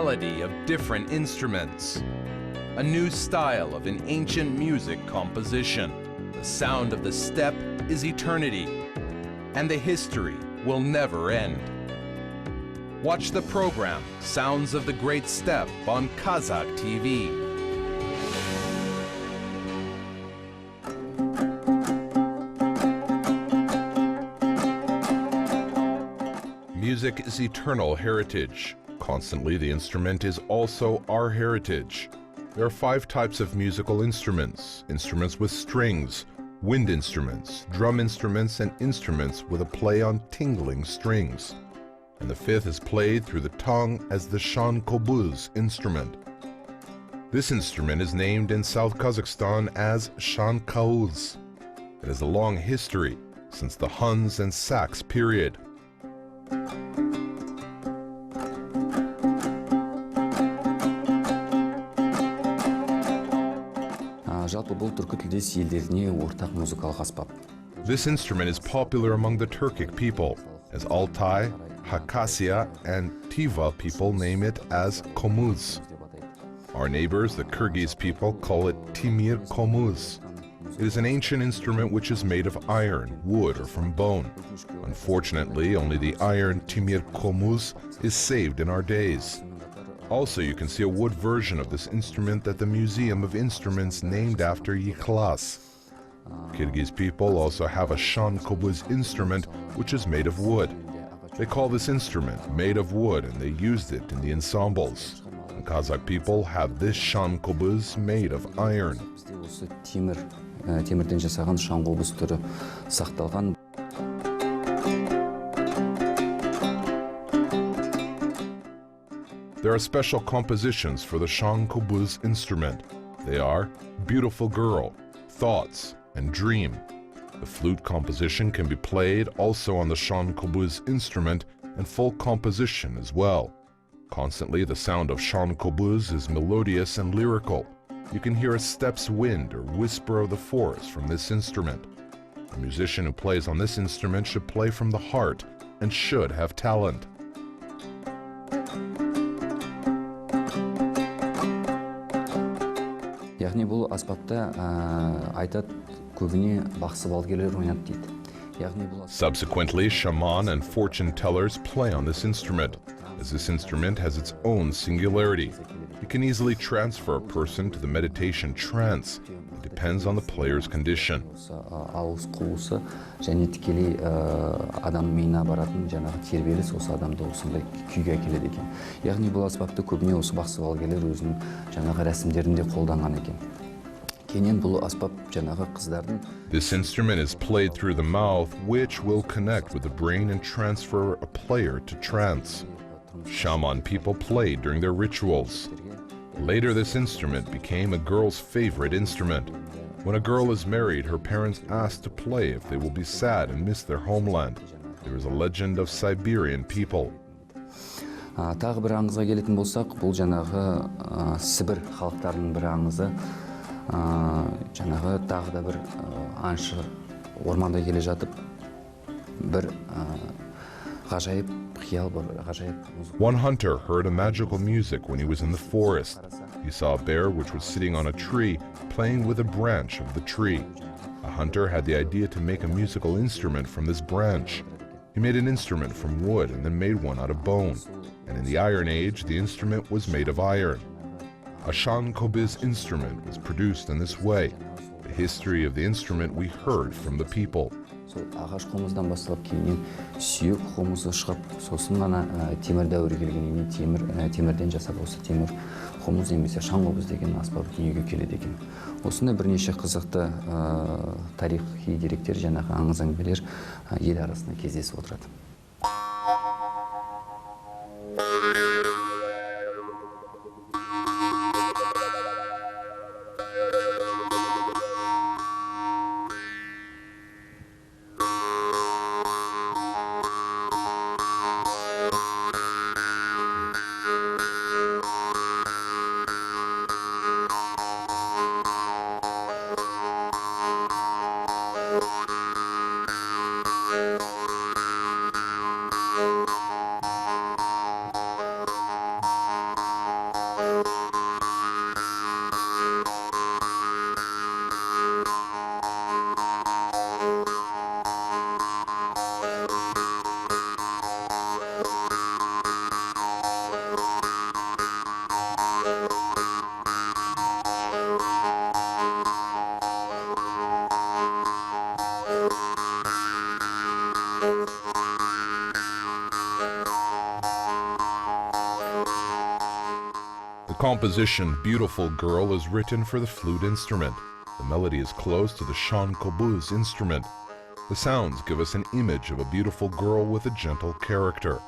melody of different instruments. A new style of an ancient music composition. The sound of the steppe is eternity, and the history will never end. Watch the program Sounds of the Great Steppe on Kazakh TV. Music is eternal heritage. Constantly, the instrument is also our heritage. There are 5 types of musical instruments: instruments with strings, wind instruments, drum instruments, and instruments with a play on tingling strings. And the 5th is played through the tongue as the shan kobuz instrument. This instrument is named in South Kazakhstan as shan kauz. It has a long history since the Huns and Sacs period. This instrument is popular among the Turkic people, as Altai, Hakassia, and Tiva people name it as komuz. Our neighbors, the Kyrgyz people, call it timir komuz. It is an ancient instrument which is made of iron, wood, or from bone. Unfortunately, only the iron timir komuz is saved in our days. Also, you can see a wood version of this instrument at the Museum of Instruments named after Yıkılas. Kyrgyz people also have a shan kobuz instrument which is made of wood. They call this instrument made of wood and they used it in the ensembles. The Kazakh people have this shan kobuz made of iron. There are special compositions for the shan kobuz instrument. They are Beautiful Girl, Thoughts, and Dream. The flute composition can be played also on the shan kobuz instrument and full composition as well. Constantly, the sound of shan kobuz is melodious and lyrical. You can hear a steppe's wind or whisper of the forest from this instrument. A musician who plays on this instrument should play from the heart and should have talent. Subsequently, shaman and fortune tellers play on this instrument, as this instrument has its own singularity. It can easily transfer a person to the meditation trance. It depends on the player's condition. This instrument is played through the mouth, which will connect with the brain and transfer a player to trance. Shaman people played during their rituals. Later, this instrument became a girl's favorite instrument. When a girl is married, her parents ask to play if they will be sad and miss their homeland. There is a legend of Siberian people. Тағы бір аңызға келетін болсақ, бұл жаңағы Сібір халықтарының бір аңызы. Жаңағы тағы да бір аңшы орманда келе жатып, бір ғажайып қиял бар, ғажайып музыка. One hunter heard a magical music when he was in the forest. He saw a bear which was sitting on a tree, playing with a branch of the tree. A hunter had the idea to make a musical instrument from this branch. He made an instrument from wood and then made one out of bone. And in the Iron Age, the instrument was made of iron. A shan kobuz instrument was produced in this way. The history of the instrument we heard from the people. Ағаш қомыздан басталып кейіннен сүйек қомызы шығып, сосын ғана темір дәуірі келгеннен темірден жасап осы темір қомыз немесе шан қобыз деген аспап дүниеге келеді екен. Осындай бірнеше қызықты тарихи деректер, жаңағы аңыз әңгімелер ел арасында кездесіп отырады. composition Beautiful Girl is written for the flute instrument. The melody is close to the shankobuz instrument. The sounds give us an image of a beautiful girl with a gentle character.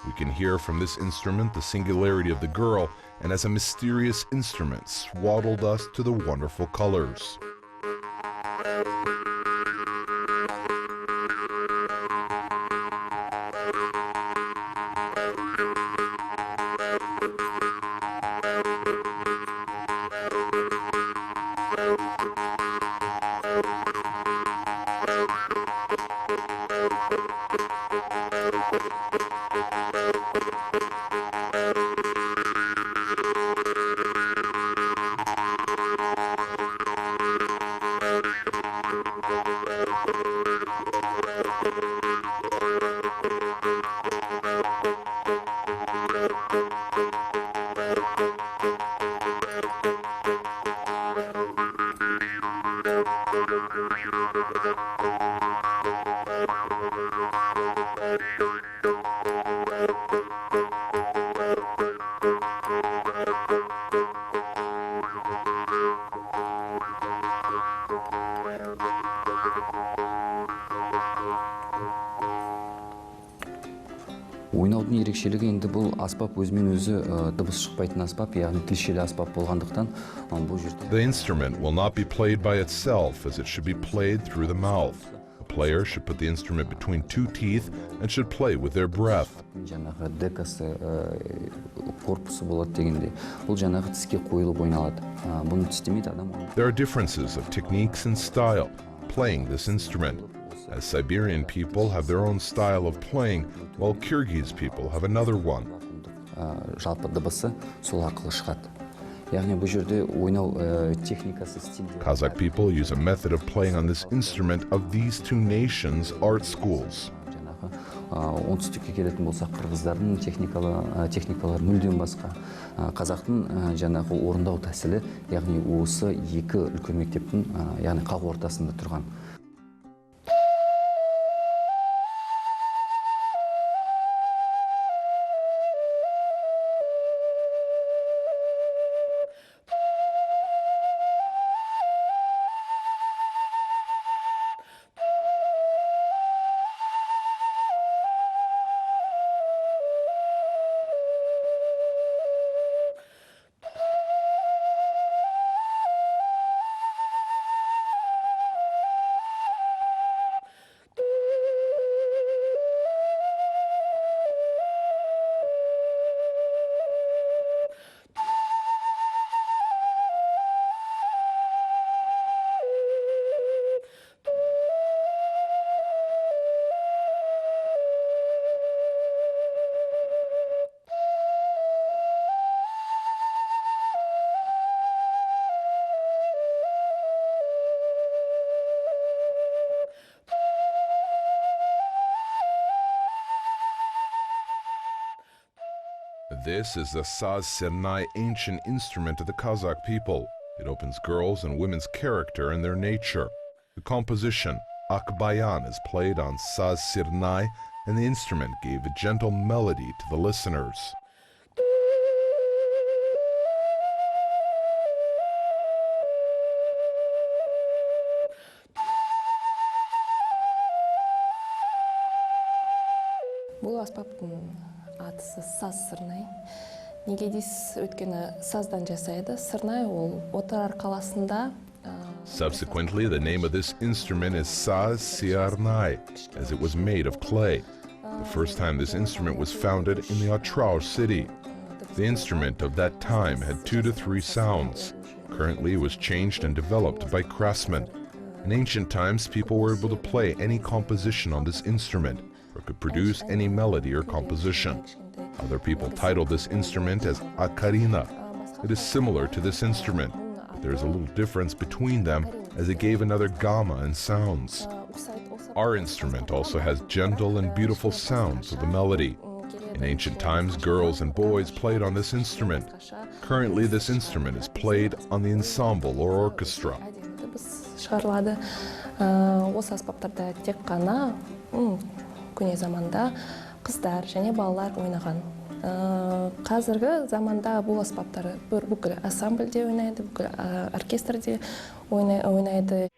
We can hear from this instrument the singularity of the girl, and as a mysterious instrument swaddled us to the wonderful colors. Ойнаудың ерекшелігі енді бұл аспап өзімен өзі дыбыс шықпайтын аспап, яғни тілшелі аспап болғандықтан бұл жерде. The instrument will not be played by itself, as it should be played through the mouth. The player should put the instrument between two teeth and should play with their breath. Жаңағы декасы, корпусы болады дегенде, бұл жаңағы тіске қойылып ойналады. Бұны тістемейді адам. There are differences of techniques and style playing this instrument, as Siberian people have their own style of playing, while Kyrgyz people have another one. Жалпы дыбысы сол арқылы шығады. Яғни бұл жерде ойнау техникасы стилде. Kazakh people use a method of playing on this instrument of these two nations' art schools. Оңтүстікке келетін болсақ, қырғыздардың техникалар мүлдем басқа. Қазақтың жаңағы орындау тәсілі, яғни осы екі үлкен мектептің, яғни қақ ортасында тұрған. This is the saz sernai, ancient instrument of the Kazakh people. It opens girls' and women's character and their nature. The composition, Akbayan, is played on saz sernai, and the instrument gave a gentle melody to the listeners. Бұл аспаптың атысы саз сырнай. Неге дейсіз, өйткені саздан жасайды. Сырнай ол Отырар қаласында. Subsequently, the name of this instrument is saz siarnai, as it was made of clay. The first time this instrument was founded in the Otrau city. The instrument of that time had 2 to 3 sounds. Currently, it was changed and developed by craftsmen. In ancient times, people were able to play any composition on this instrument, or could produce any melody or composition. Other people titled this instrument as akarina. It is similar to this instrument, but there is a little difference between them, as it gave another gamma and sounds. Our instrument also has gentle and beautiful sounds of the melody. In ancient times, girls and boys played on this instrument. Currently, this instrument is played on the ensemble or orchestra. Шығарылады. Осы аспаптарда тек қана көне заманда қыздар және балалар ойнаған. Қазіргі заманда бұл аспаптар бүкіл ассамбльде ойнайды, бүкіл оркестрде ойнайды.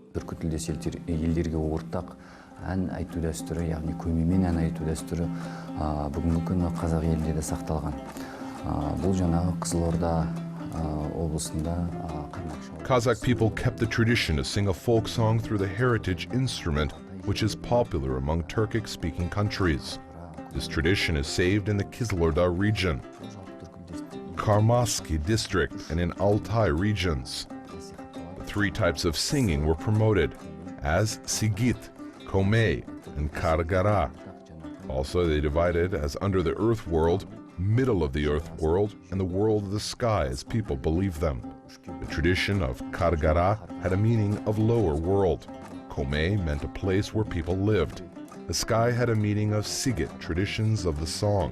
Түркі тілдес елдерге ортақ ән айту дәстүрі, яғни көмеймен ән айту дәстүрі бүгінгі күні қазақ елінде де сақталған. Бұл жаңағы Қызылорда облысында Kazakh people kept the tradition to sing a folk song through the heritage instrument, which is popular among Turkic-speaking countries. This tradition is saved in the Kizilorda region, Karmasky district, and in Altai regions. The three types of singing were promoted as Sigit, Komey, and Kargara. Also, they divided as under the earth world, middle of the earth world, and the world of the sky as people believe them. The tradition of Kargara had a meaning of lower world. Komey meant a place where people lived. The sky had a meaning of Sigit, traditions of the song.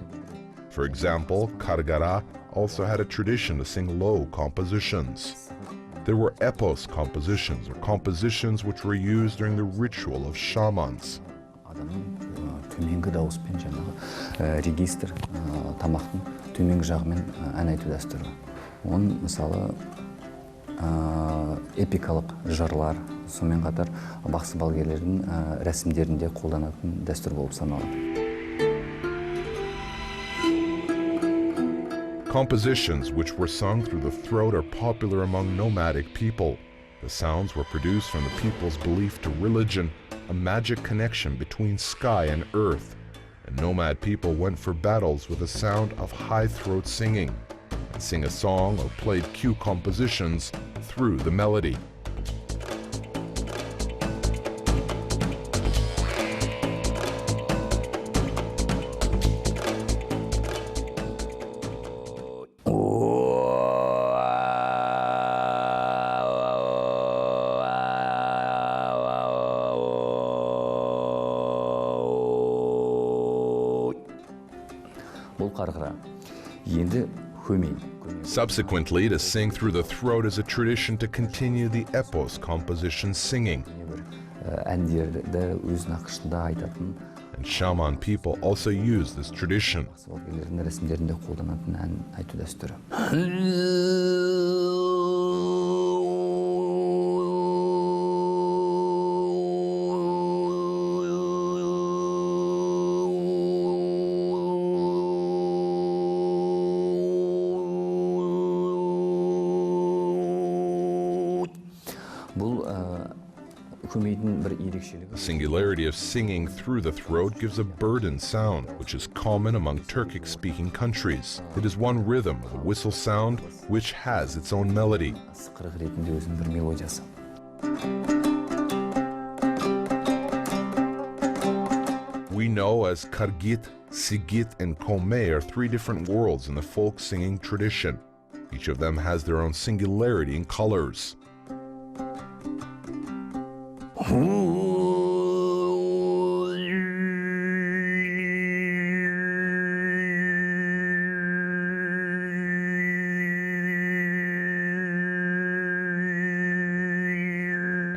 For example, Kargara also had a tradition to sing low compositions. There were epos compositions, or compositions which were used during the ritual of shamans. Төменгі дауыспен жаңағы регистр тамақтың төменгі жағымен ән айту дәстүрі. Оның мысалы эпикалық жырлар, сонымен қатар бақсы балгерлердің рәсімдерінде қолданатын дәстүр болып саналады. Compositions which were sung through the throat are popular among nomadic people. The sounds were produced from the people's belief to religion, a magic connection between sky and earth. And nomad people went for battles with a sound of high throat singing, and sing a song or played cue compositions through the melody. Subsequently, to sing through the throat is a tradition to continue the epos composition singing. And shaman people also use this tradition. The singularity of singing through the throat gives a burdened sound, which is common among Turkic-speaking countries. It is one rhythm of a whistle sound, which has its own melody. We know as Kargit, Sigit, and Komey are three different worlds in the folk singing tradition. Each of them has their own singularity in colors.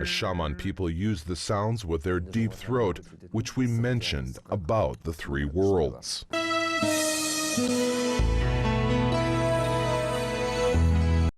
As shaman people use the sounds with their deep throat, which we mentioned about the three worlds.